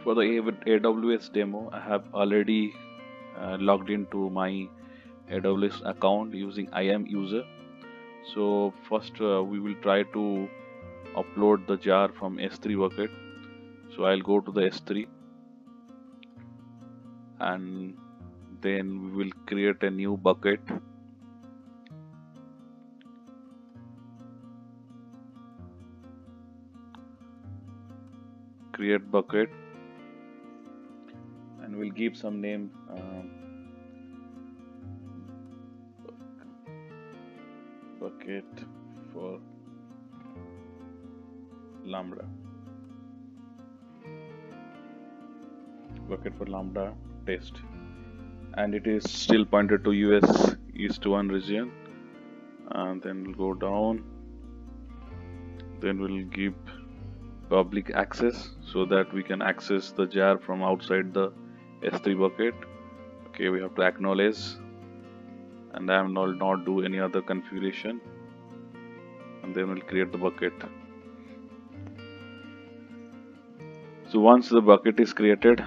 For the AWS demo, I have already logged into my AWS account using IAM user. So first we will try to upload the jar from S3 bucket. So I'll go to the S3 and then we will create a new bucket. Create bucket and we'll give some name. Bucket for Lambda. Bucket for Lambda test. And it is still pointed to US East 1 region. And then we'll go down. Then we'll give public access so that we can access the jar from outside the S3 bucket. Okay, we have to acknowledge, and I will not do any other configuration, and then we'll create the bucket. So once the bucket is created,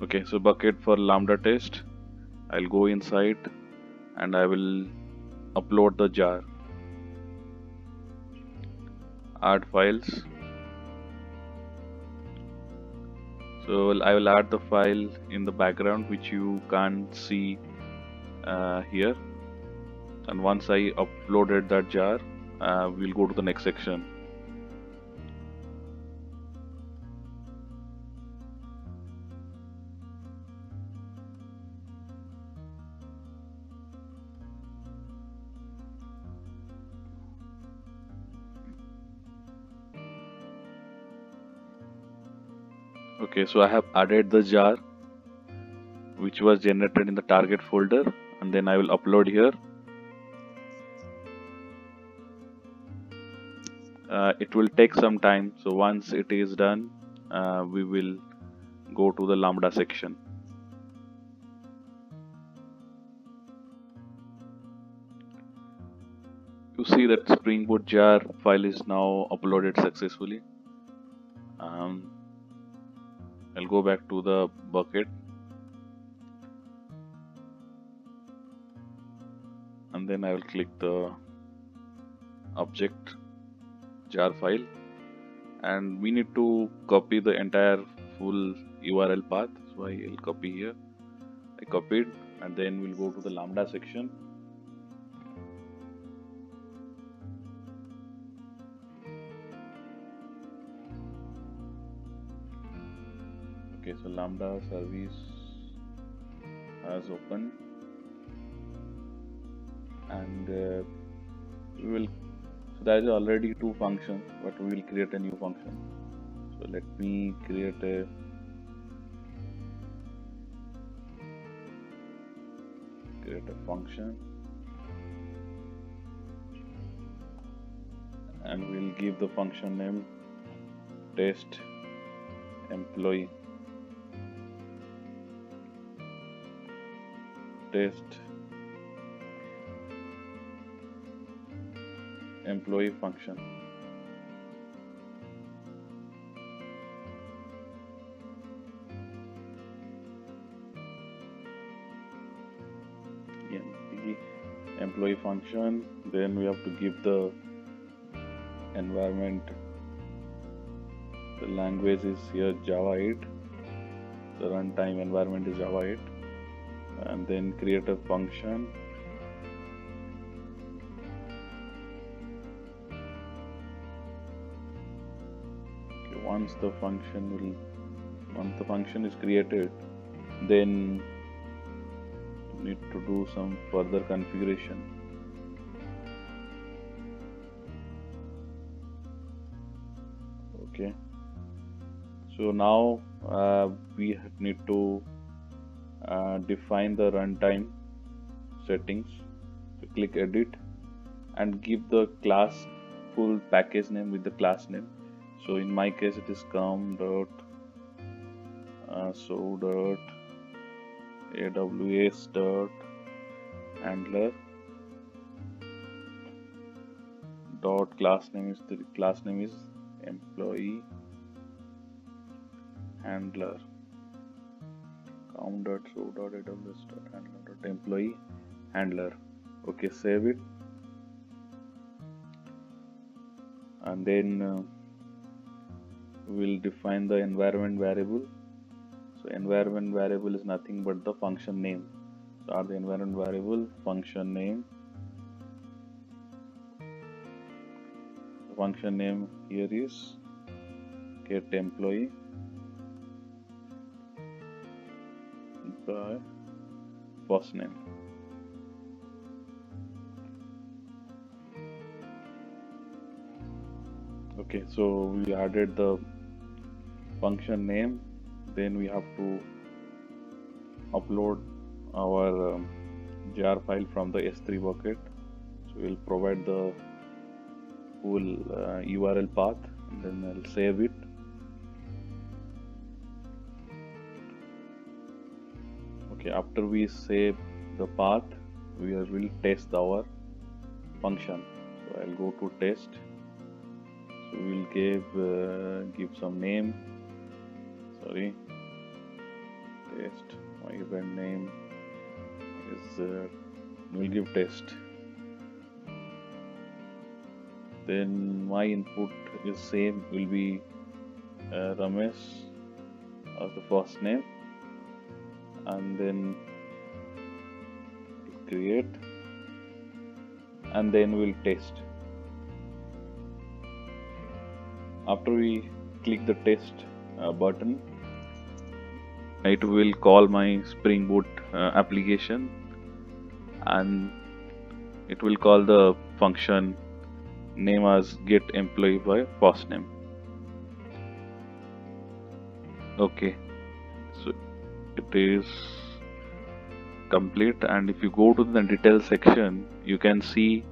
okay, so bucket for Lambda test, I'll go inside and I will upload the jar. Add files. So I will add the file in the background which you can't see here, and once I uploaded that jar, we'll go to the next section. Okay, so I have added the jar which was generated in the target folder, and then I will upload here. It will take some time, so once it is done, we will go to the Lambda section. You see that Spring Boot jar file is now uploaded successfully. I'll go back to the bucket and then I will click the object jar file, and we need to copy the entire full URL path. So I'll copy here. I copied, and then we'll go to the Lambda section. Okay, so Lambda service has opened, and we will. So there is already two functions, but we will create a new function. So let me create a function, and we'll give the function name test employee. Test employee function. Employee function, then we have to give the environment. The language is here Java 8, the runtime environment is Java 8, and then create a function. Okay, once the function is created, then need to do some further configuration. Okay, so now we need to define the runtime settings. So click edit and give the class full package name with the class name. So in my case it is com.so.aws.handler dot class name is employee handler count.show.aws.handler.employee handler. Okay, save it, and then we'll define the environment variable. So environment variable is nothing but the function name. So are the environment variable function name. The function name here is get employee by first name. Okay, so we added the function name. Then we have to upload our jar file from the S3 bucket. So we'll provide the full URL path, and then I'll save it. Okay, after we save the path, we will test our function. So I'll go to test. So we'll give some name. Sorry, test. My event name is we'll give test. Then my input is same, will be Ramesh as the first name, and then create, and then we'll test. After we click the test button, it will call my Spring Boot application, and it will call the function name as get employee by first name. Okay, so it is complete, and if you go to the detail section, you can see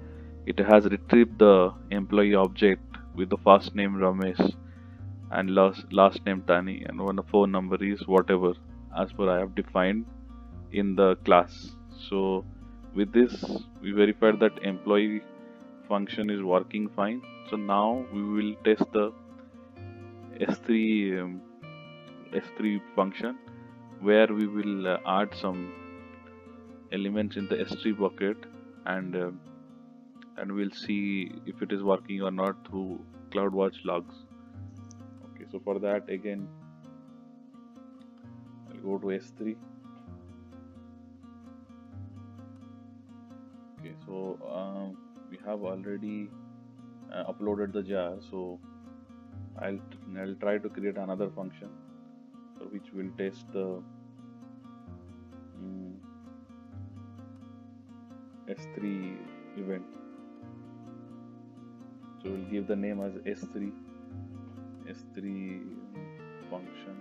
it has retrieved the employee object with the first name Ramesh and last name Tani, and one phone number is whatever as per I have defined in the class. So with this we verified that employee function is working fine. So now we will test the S3 function, where we will add some elements in the S3 bucket, and we'll see if it is working or not through CloudWatch logs. Okay, so for that again I'll go to S3. Okay, so we have already uploaded the jar, so I'll try to create another function for which we'll test the S3 event. So we'll give the name as S3 function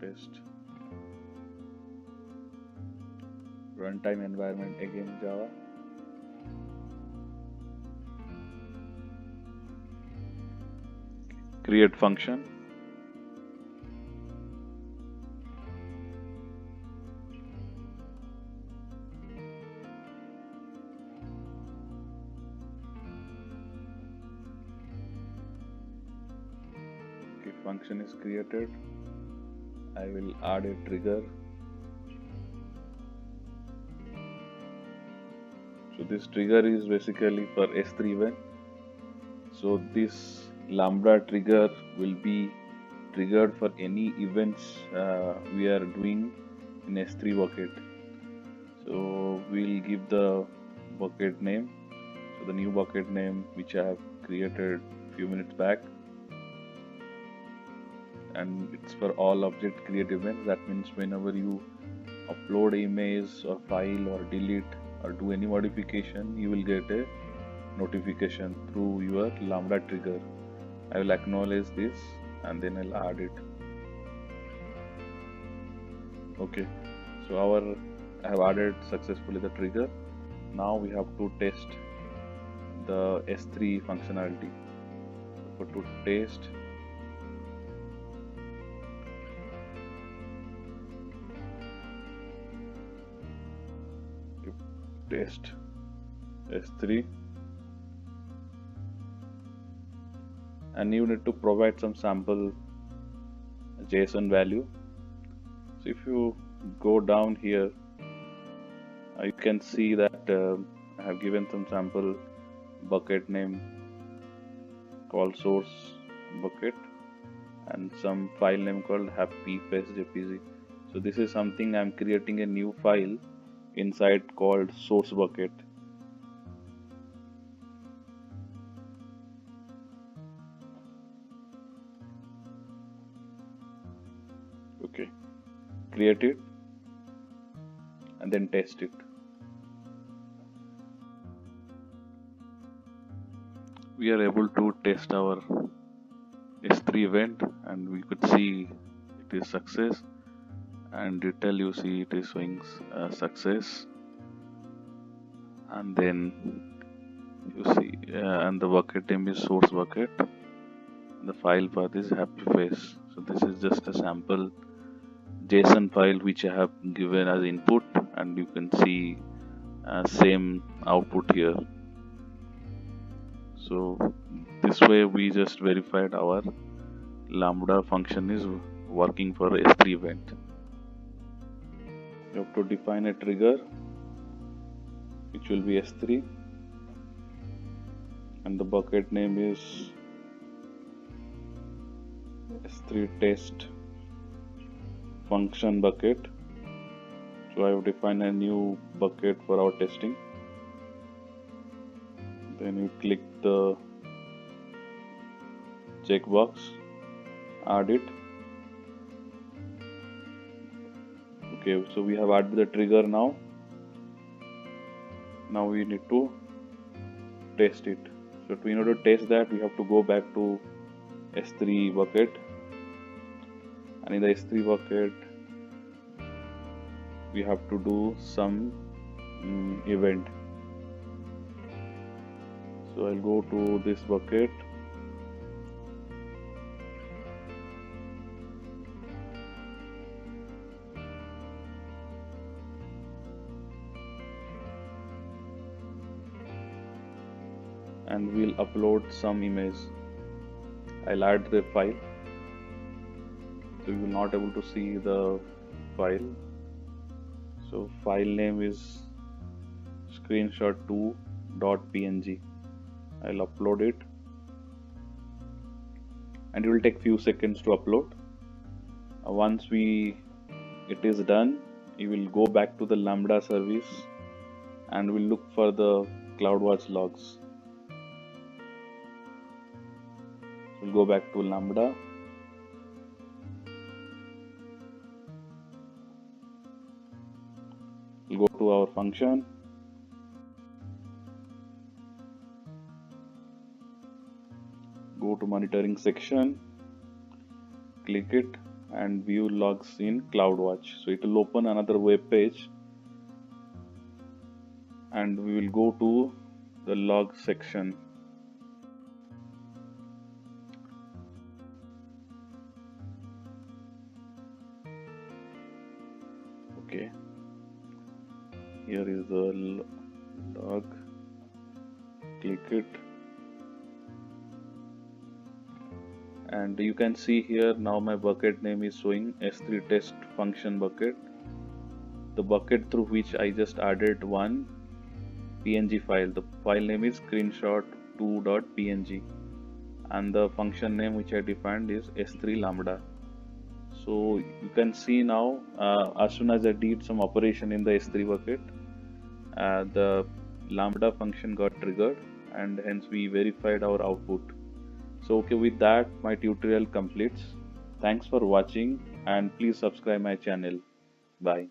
test. Runtime environment again Java. Create function. Okay, function is created. I will add a trigger. So this trigger is basically for S3 event. So this Lambda trigger will be triggered for any events we are doing in S3 bucket. So we'll give the bucket name. So the new bucket name which I have created a few minutes back, and it's for all object create events. That means whenever you upload image or file or delete or do any modification, you will get a notification through your Lambda trigger. I will acknowledge this and then I'll add it. Okay, so I have added successfully the trigger. Now we have to test the S3 functionality. So to test, test S3, and you need to provide some sample JSON value. So if you go down here, you can see that I have given some sample bucket name called source bucket and some file name called happyfacejpg. So this is something I'm creating a new file inside called source bucket. Okay, create it and then test it. We are able to test our S3 event and we could see it is success, and detail you see it is showing success, and then you see and the bucket name is source bucket, the file path is happy face. So this is just a sample JSON file which I have given as input, and you can see same output here. So this way we just verified our Lambda function is working for S3 event. You have to define a trigger which will be S3, and the bucket name is S3 test function bucket. So I have defined a new bucket for our testing. Then you click the checkbox, add it. Okay, so we have added the trigger now. Now we need to test it. So in order to test that, we have to go back to S3 bucket, and in the S3 bucket we have to do some event. So I'll go to this bucket, and we'll upload some image. I'll add the file, so you will not able to see the file. So file name is screenshot2.png. I'll upload it, and it will take few seconds to upload. Once it is done, you will go back to the Lambda service and we'll look for the CloudWatch logs. We'll go back to Lambda. We'll go to our function. Go to monitoring section, click it and view logs in CloudWatch. So it will open another web page, and we will go to the log section. Okay, here is the log, click it, and you can see here now my bucket name is showing S3 test function bucket, the bucket through which I just added one PNG file. The file name is screenshot2.png, and the function name which I defined is S3 Lambda. So you can see now as soon as I did some operation in the S3 bucket, the Lambda function got triggered, and hence we verified our output. So okay, with that my tutorial completes. Thanks for watching, and please subscribe my channel. Bye.